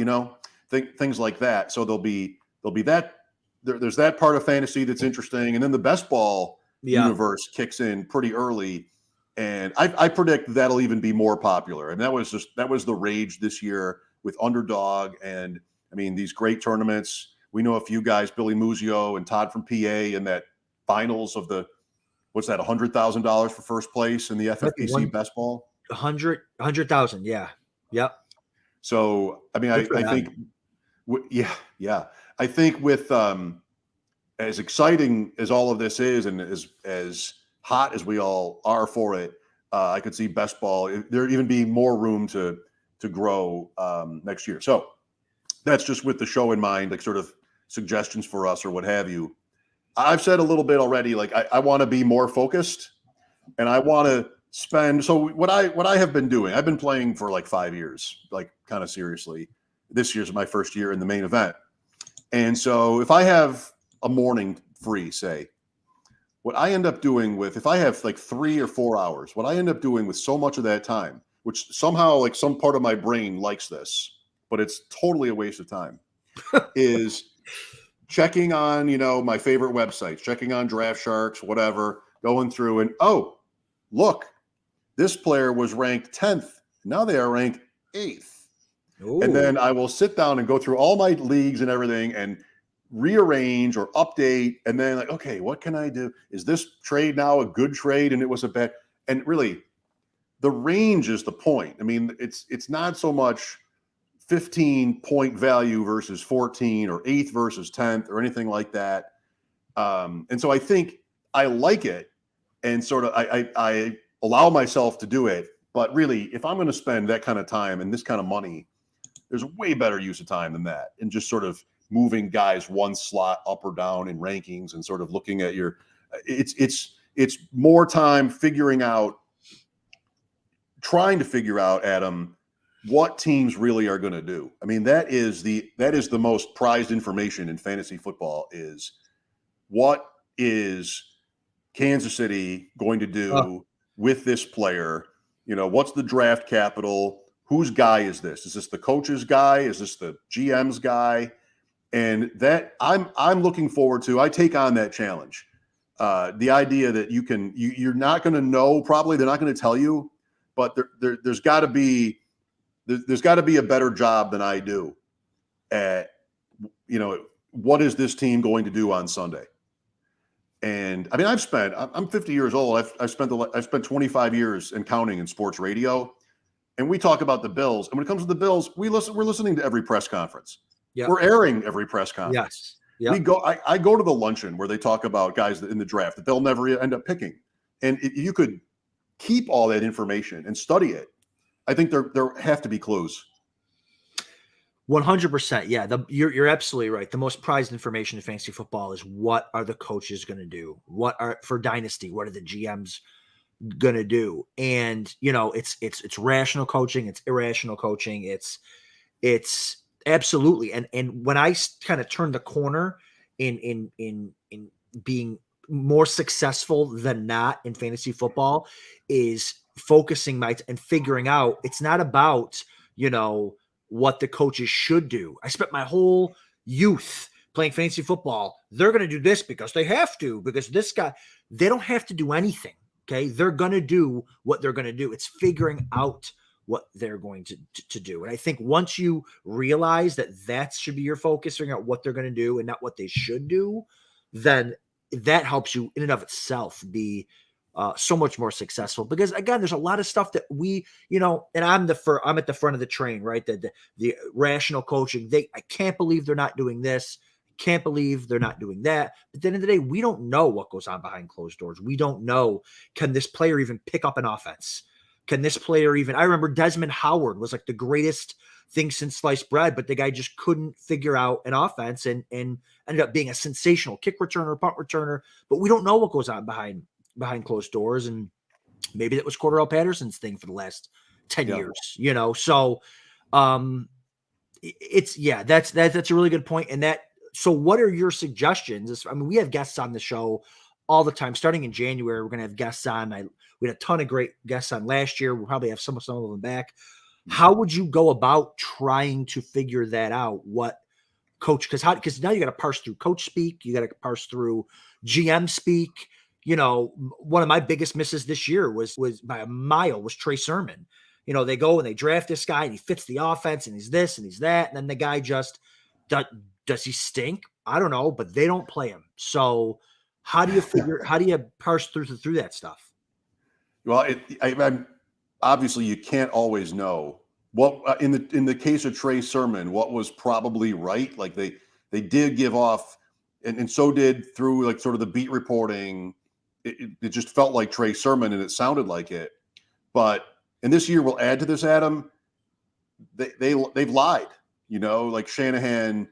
things like that. So there'll be that. There's that part of fantasy that's interesting. And then the best ball universe kicks in pretty early, and I predict that'll even be more popular. And that was the rage this year with Underdog, and I mean these great tournaments. We know a few guys, Billy Muzio and Todd from PA, in that finals of the $100,000 for first place in the FFPC best ball. 100,000, yeah, yep. So I mean, I think, yeah, I think with as exciting as all of this is, and as hot as we all are for it, I could see best ball there even be more room to grow next year. So that's just with the show in mind, like sort of suggestions for us or what have you. I've said a little bit already, like I want to be more focused, and I want to spend. So what I have been doing, I've been playing for like 5 years, like kind of seriously. This year's my first year in the main event, and so if I have a morning free, say, what I end up doing if I have like 3 or 4 hours, what I end up doing with so much of that time, which somehow like some part of my brain likes this, but it's totally a waste of time, is checking on, my favorite websites, checking on Draft Sharks, whatever, going through and, oh, look, this player was ranked 10th. Now they are ranked 8th. Ooh. And then I will sit down and go through all my leagues and everything and rearrange or update, and then like, okay, what can I do? Is this trade now a good trade and it was a bad? And really, the range is the point. I mean, it's not so much 15-point value versus 14 or 8th versus 10th or anything like that. And so I think I like it, and sort of I allow myself to do it. But really, if I'm going to spend that kind of time and this kind of money, there's a way better use of time than that, and just sort of moving guys one slot up or down in rankings and sort of looking at it's more time trying to figure out, Adam, what teams really are going to do. I mean, that is the most prized information in fantasy football, is what is Kansas City going to Uh, do with this player? You know, what's the draft capital? Whose guy is this? Is this the coach's guy? Is this the GM's guy? And that I'm looking forward to. I take on that challenge. The idea that you're not going to know, probably they're not going to tell you, but there's got to be a better job than I do at, you know, what is this team going to do on Sunday? And I mean, I'm 50 years old. I've spent 25 years and counting in sports radio, and we talk about the Bills. And when it comes to the Bills, we're listening to every press conference. Yep. We're airing every press conference. Yes. Yep. I go to the luncheon where they talk about guys in the draft that they'll never end up picking. And if you could keep all that information and study it, I think there have to be clues. 100%. Yeah, you're absolutely right. The most prized information in fantasy football is what are the coaches going to do? What are for dynasty? What are the GMs going to do? And you know, it's rational coaching. It's irrational coaching. It's absolutely. And when I kind of turned the corner in being more successful than not in fantasy football, is focusing and figuring out it's not about, you know, what the coaches should do. I spent my whole youth playing fantasy football. They're going to do this because they have to, because this guy, they don't have to do anything. Okay. They're going to do what they're going to do. It's figuring out what they're going to do. And I think once you realize that should be your focus, figuring out what they're going to do and not what they should do, then that helps you in and of itself be so much more successful. Because again, there's a lot of stuff that we, you know, and I'm at the front of the train, right? The rational coaching. I can't believe they're not doing this. Can't believe they're not doing that. But at the end of the day, we don't know what goes on behind closed doors. We don't know, can this player even pick up an offense? Can this player even, I remember Desmond Howard was like the greatest thing since sliced bread, but the guy just couldn't figure out an offense and ended up being a sensational kick returner, punt returner. But we don't know what goes on behind closed doors. And maybe that was Cordell Patterson's thing for the last 10 years, you know? So that's a really good point. And so what are your suggestions? I mean, we have guests on the show all the time. Starting in January, we're going to have guests on. We had a ton of great guests on last year. We'll probably have some of them back. How would you go about trying to figure that out? What coach, because now you got to parse through coach speak. You got to parse through GM speak. You know, one of my biggest misses this year was by a mile was Trey Sermon. You know, they go and they draft this guy and he fits the offense and he's this and he's that. And then the guy just, does he stink? I don't know, but they don't play him. So how do you parse through that stuff? Well, I'm obviously you can't always know what in the case of Trey Sermon, what was probably right. Like they did give off, and so did through like sort of the beat reporting. It just felt like Trey Sermon and it sounded like it. But and this year will add to this, Adam. They've lied. You know, like Shanahan,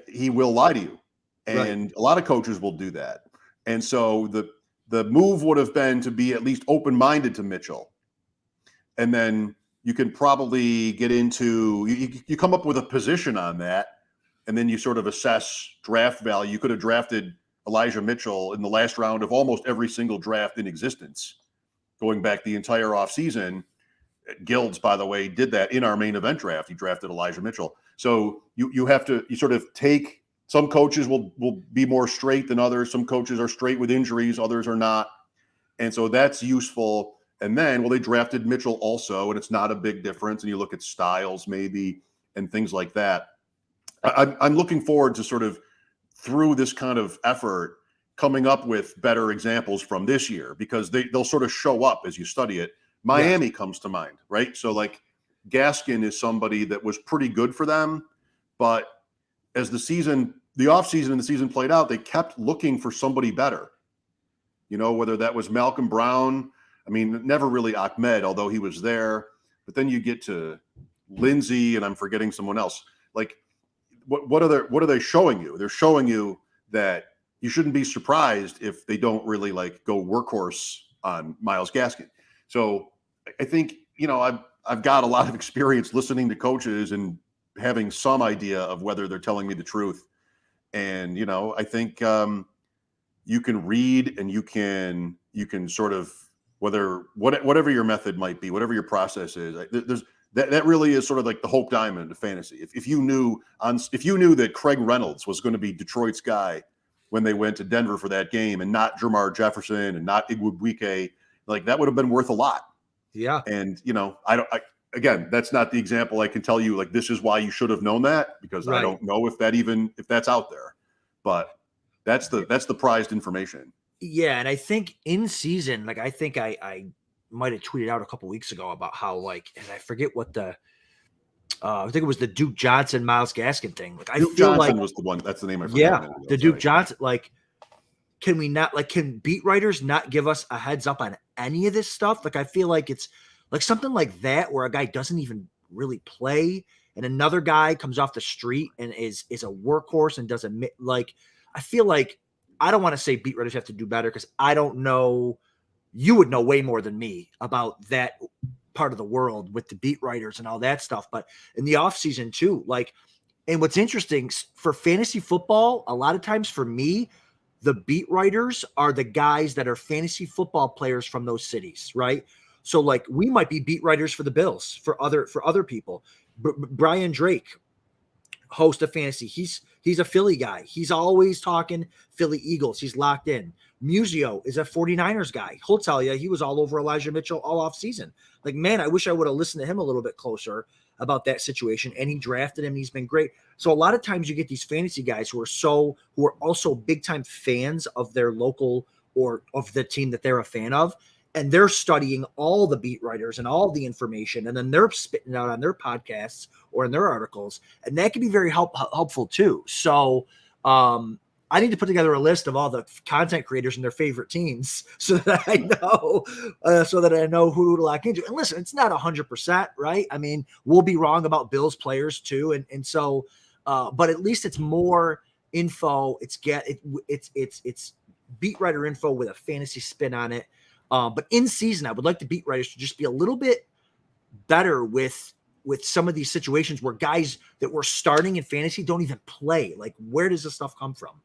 he will lie to you, and right. A lot of coaches will do that. And so the move would have been to be at least open-minded to Mitchell. And then you can probably get into, you come up with a position on that, and then you sort of assess draft value. You could have drafted Elijah Mitchell in the last round of almost every single draft in existence, going back the entire offseason. Guilds, by the way, did that in our main event draft. He drafted Elijah Mitchell. So you have to, you sort of take, some coaches will be more straight than others. Some coaches are straight with injuries, others are not. And so that's useful. And then, well, they drafted Mitchell also, and it's not a big difference. And you look at styles maybe and things like that. I'm looking forward to sort of through this kind of effort coming up with better examples from this year, because they'll sort of show up as you study it. Miami comes to mind, right? So like Gaskin is somebody that was pretty good for them, but as the offseason and the season played out, they kept looking for somebody better. You know, whether that was Malcolm Brown, I mean, never really Ahmed, although he was there. But then you get to Lindsey, and I'm forgetting someone else. Like, what are they showing you? They're showing you that you shouldn't be surprised if they don't really like go workhorse on Myles Gaskin. So I think, you know, I've got a lot of experience listening to coaches and having some idea of whether they're telling me the truth. And, you know, I think you can read and you can sort of whatever your method might be, whatever your process is. There's that really is sort of like the Hope Diamond of fantasy. If you knew that Craig Reynolds was going to be Detroit's guy when they went to Denver for that game, and not Jermar Jefferson and not Igwebuike, like that would have been worth a lot. Yeah. And again, that's not the example I can tell you, like, this is why you should have known that, because I don't know if that's out there, but that's the prized information. Yeah. And I think in season, like, I think I might have tweeted out a couple weeks ago about how, like, and I forget what I think it was the Duke Johnson, Myles Gaskin thing. Like, I Duke feel Johnson like was the one. That's the name I forgot. Yeah, the Duke Johnson. Like, can beat writers not give us a heads up on any of this stuff? Like, I feel like it's like something like that where a guy doesn't even really play, and another guy comes off the street and is a workhorse and doesn't, like, I feel like, I don't want to say beat writers have to do better, because I don't know. You would know way more than me about that part of the world with the beat writers and all that stuff. But in the off season too, like, and what's interesting for fantasy football, a lot of times for me, the beat writers are the guys that are fantasy football players from those cities, right? So, like, we might be beat writers for the Bills, for other people. Brian Drake, host of fantasy, he's a Philly guy. He's always talking Philly Eagles. He's locked in. Musio is a 49ers guy. He'll tell you he was all over Elijah Mitchell all off season. Like, man, I wish I would have listened to him a little bit closer about that situation. And he drafted him. And he's been great. So a lot of times you get these fantasy guys who are also big time fans of their local or of the team that they're a fan of. And they're studying all the beat writers and all the information. And then they're spitting out on their podcasts or in their articles. And that can be very helpful too. So, I need to put together a list of all the content creators and their favorite teams so that I know who to lock into. And listen, it's not 100%, right? I mean, we'll be wrong about Bills players too. And so, but at least it's more info. It's beat writer info with a fantasy spin on it. But in season, I would like the beat writers to just be a little bit better with some of these situations where guys that were starting in fantasy don't even play. Like, where does this stuff come from?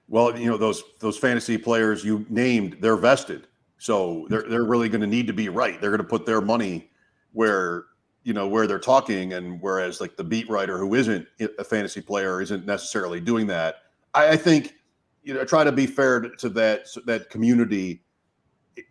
Well, those fantasy players you named, they're vested. So they're really going to need to be right. They're going to put their money where they're talking. And whereas, like, the beat writer who isn't a fantasy player isn't necessarily doing that. I think, try to be fair to that community.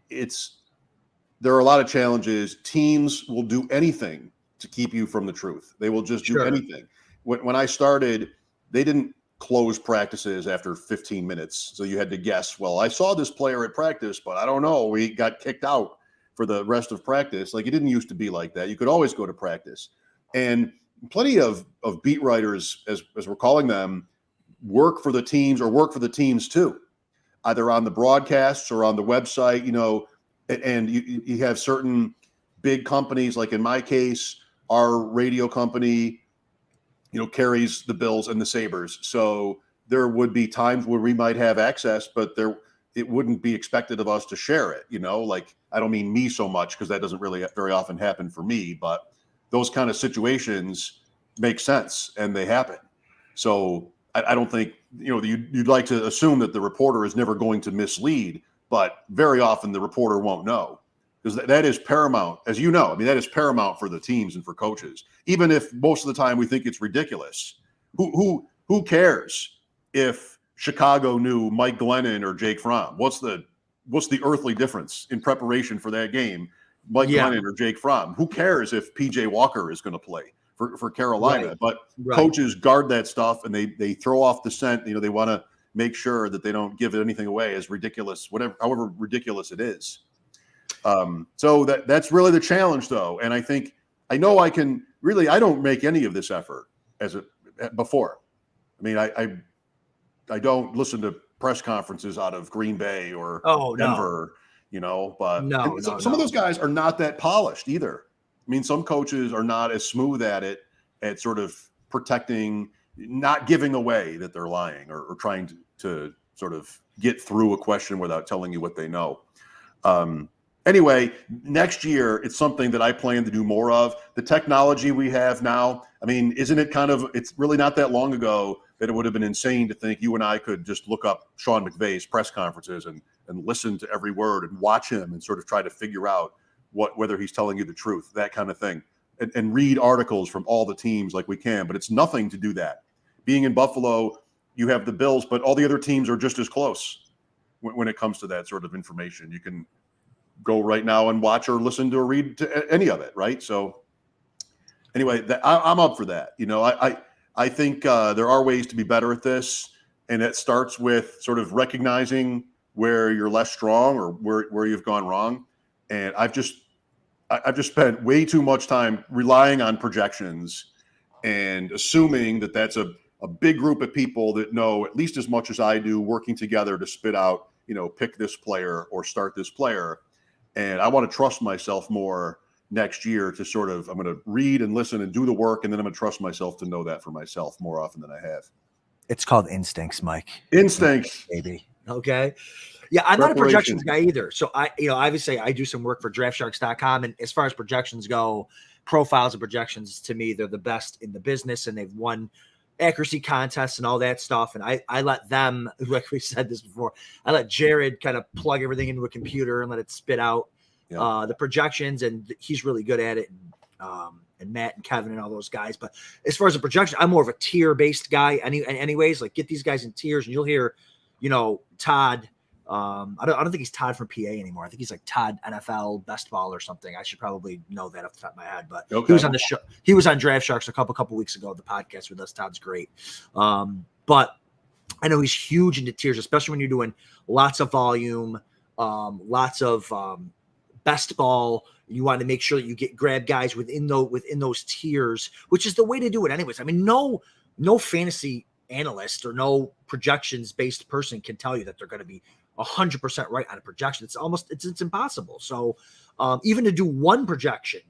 There are a lot of challenges. Teams will do anything to keep you from the truth. They will just do anything. When I started, they didn't close practices after 15 minutes. So you had to guess, well, I saw this player at practice, but I don't know. We got kicked out for the rest of practice. Like, it didn't used to be like that. You could always go to practice. And plenty of beat writers, as we're calling them, work for the teams or work for the teams too, either on the broadcasts or on the website, and you have certain big companies, like in my case, our radio company, carries the Bills and the Sabres. So there would be times where we might have access, but it wouldn't be expected of us to share it. Like, I don't mean me so much, because that doesn't really very often happen for me, but those kind of situations make sense and they happen. So I don't think, you'd like to assume that the reporter is never going to mislead, but very often the reporter won't know. Because that is paramount, as you know. I mean, that is paramount for the teams and for coaches. Even if most of the time we think it's ridiculous, who cares if Chicago knew Mike Glennon or Jake Fromm? What's the earthly difference in preparation for that game, Mike Glennon or Jake Fromm? Who cares if PJ Walker is going to play for Carolina? Right. But Right. Coaches guard that stuff, and they throw off the scent. They want to make sure that they don't give anything away as ridiculous, however ridiculous it is. So that's really the challenge, though. And I know I don't make any of this effort before. I mean, I don't listen to press conferences out of Green Bay or Denver, but some of those guys are not that polished either. I mean, some coaches are not as smooth at sort of protecting, not giving away that they're lying or trying to sort of get through a question without telling you what they know. Anyway, next year, it's something that I plan to do more of. The technology we have now, I mean, isn't it it's really not that long ago that it would have been insane to think you and I could just look up Sean McVay's press conferences and listen to every word and watch him and sort of try to figure out whether he's telling you the truth, that kind of thing, and read articles from all the teams like we can. But it's nothing to do that. Being in Buffalo, you have the Bills, but all the other teams are just as close when it comes to that sort of information. You can go right now and watch or listen to or read to any of it, right? So anyway, I'm up for that. I think there are ways to be better at this, and it starts with sort of recognizing where you're less strong or where you've gone wrong. And I've just spent way too much time relying on projections and assuming that that's a big group of people that know at least as much as I do, working together to spit out, pick this player or start this player. And I want to trust myself more next year to sort of, I'm going to read and listen and do the work. And then I'm going to trust myself to know that for myself more often than I have. It's called instincts, Mike. Instincts. Baby. Okay. Yeah, I'm not a projections guy either. So obviously I do some work for draftsharks.com. And as far as projections go, profiles and projections, to me, they're the best in the business, and they've won accuracy contests and all that stuff. And I let them, like we said this before, I let Jared kind of plug everything into a computer and let it spit out the projections, and he's really good at it. And Matt and Kevin and all those guys. But as far as the projection, I'm more of a tier-based guy. Anyways, like get these guys in tiers, and you'll hear, Todd. I don't think he's Todd from PA anymore. I think he's like Todd NFL Best Ball or something. I should probably know that off the top of my head. But He was on the show. He was on Draft Sharks a couple weeks ago. The podcast with us. Todd's great. But I know he's huge into tiers, especially when you're doing lots of volume, lots of best ball. You want to make sure that you grab guys within those tiers, which is the way to do it anyways. I mean, no fantasy analyst or no projections based person can tell you that they're going to be 100% right on a projection. It's impossible. So even to do one projection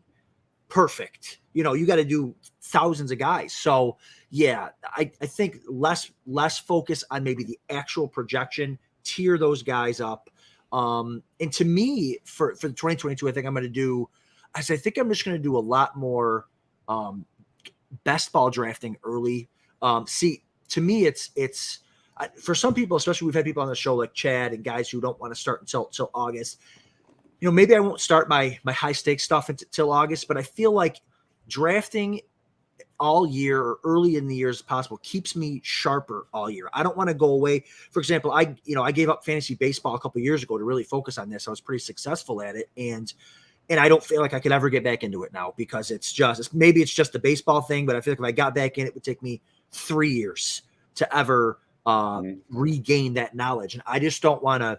perfect, you got to do thousands of guys. So yeah, I think less focus on maybe the actual projection, tier those guys up. And to me, for 2022, I think I'm just going to do a lot more best ball drafting early. To me, it's for some people, especially we've had people on the show like Chad and guys who don't want to start until August. Maybe I won't start my high stakes stuff until August, but I feel like drafting all year or early in the year as possible keeps me sharper all year. I don't want to go away. For example, I gave up fantasy baseball a couple of years ago to really focus on this. I was pretty successful at it, and I don't feel like I could ever get back into it now because maybe it's just the baseball thing, but I feel like if I got back in, it would take me 3 years to ever regain that knowledge. And I just don't want to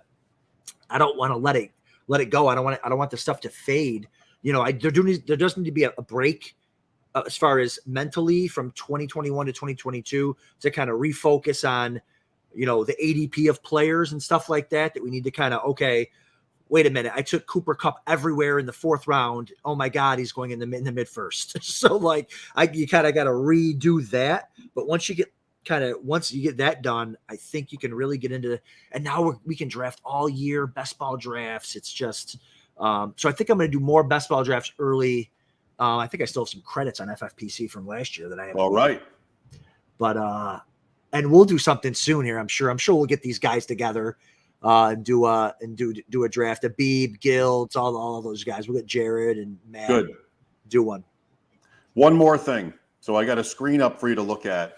let it go. I don't want the stuff to fade. There does need to be a break as far as mentally from 2021 to 2022 to kind of refocus on, the ADP of players and stuff like that we need to kind of, okay, wait a minute. I took Cooper Kupp everywhere in the 4th round. Oh my God, he's going in the mid first. So you kind of got to redo that. But once you get that done, I think you can really get into and now we can draft all year best ball drafts. It's just, so I think I'm going to do more best ball drafts early. I think I still have some credits on FFPC from last year that I have. All right. But, and we'll do something soon here. I'm sure we'll get these guys together, do a draft. Abib, Gilds, all those guys. We'll get Jared and Matt. Good. Do one. One more thing. So I got a screen up for you to look at.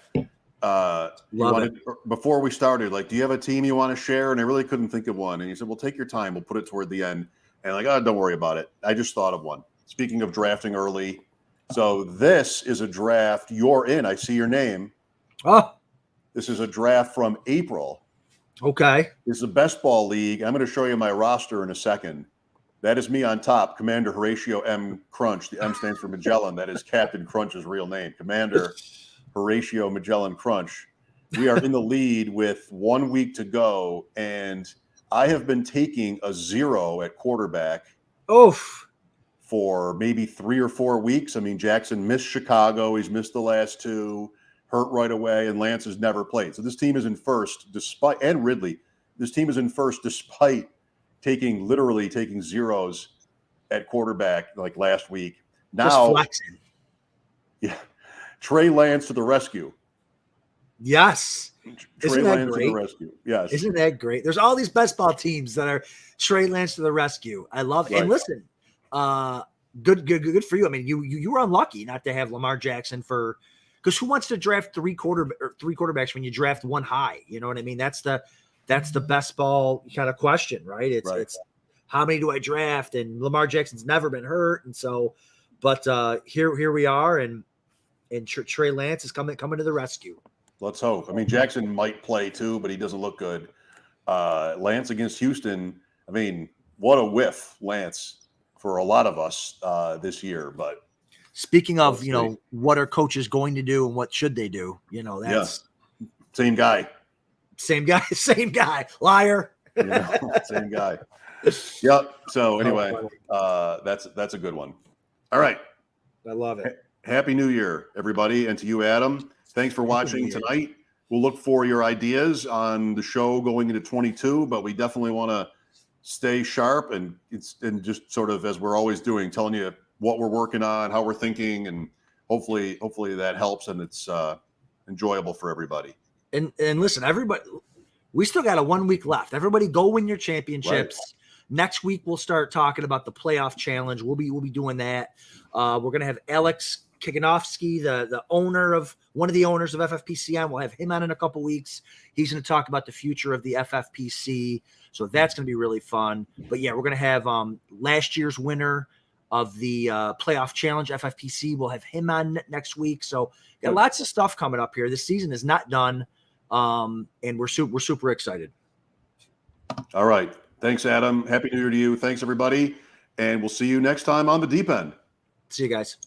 Before we started, do you have a team you want to share? And I really couldn't think of one. And you said, well, take your time. We'll put it toward the end. And don't worry about it. I just thought of one. Speaking of drafting early. So this is a draft you're in. I see your name. Oh, this is a draft from April. Okay. This is a best ball league. I'm going to show you my roster in a second. That is me on top, Commander Horatio M. Crunch. The M stands for Magellan. That is Captain Crunch's real name. Commander Horatio Magellan Crunch. We are in the lead with 1 week to go, and I have been taking a 0 at quarterback for maybe 3 or 4 weeks. I mean, Jackson missed Chicago. He's missed the last 2, hurt right away, and Lance has never played. So this team is in first and Ridley. This team is in first despite literally taking 0s at quarterback like last week. Now, just flexing. Yeah. Trey Lance to the rescue. Yes. Trey Isn't that Lance to the great? rescue. Yes. Isn't that great? There's all these best ball teams that are Trey Lance to the rescue. I love it. Right. And listen, good for you. I mean, you were unlucky not to have Lamar Jackson because who wants to draft three quarterbacks when you draft one high? You know what I mean? That's the best ball kind of question, right? It's how many do I draft? And Lamar Jackson's never been hurt, and so, but here we are, and Trey Lance is coming to the rescue. Let's hope. I mean, Jackson might play too, but he doesn't look good. Lance against Houston. I mean, what a whiff, Lance, for a lot of us this year. But speaking of, what are coaches going to do and what should they do? That's same guy, same guy, liar. Same guy. Yep. So anyway, that's a good one. All right. I love it. Happy New Year, everybody, and to you, Adam. Thanks for watching tonight. We'll look for your ideas on the show going into 22, but we definitely want to stay sharp and just sort of, as we're always doing, telling you what we're working on, how we're thinking, and hopefully that helps and it's enjoyable for everybody. And listen, everybody, we still got 1 week left. Everybody go win your championships. Right. Next week we'll start talking about the playoff challenge. We'll be doing that. We're gonna have Alex Kiganowski, one of the owners of FFPC on. We'll have him on in a couple weeks. He's going to talk about the future of the FFPC. So that's going to be really fun. But yeah, we're going to have last year's winner of the playoff challenge, FFPC. We'll have him on next week. So got lots of stuff coming up here. This season is not done. And we're super excited. All right. Thanks, Adam. Happy New Year to you. Thanks, everybody. And we'll see you next time on the Deep End. See you guys.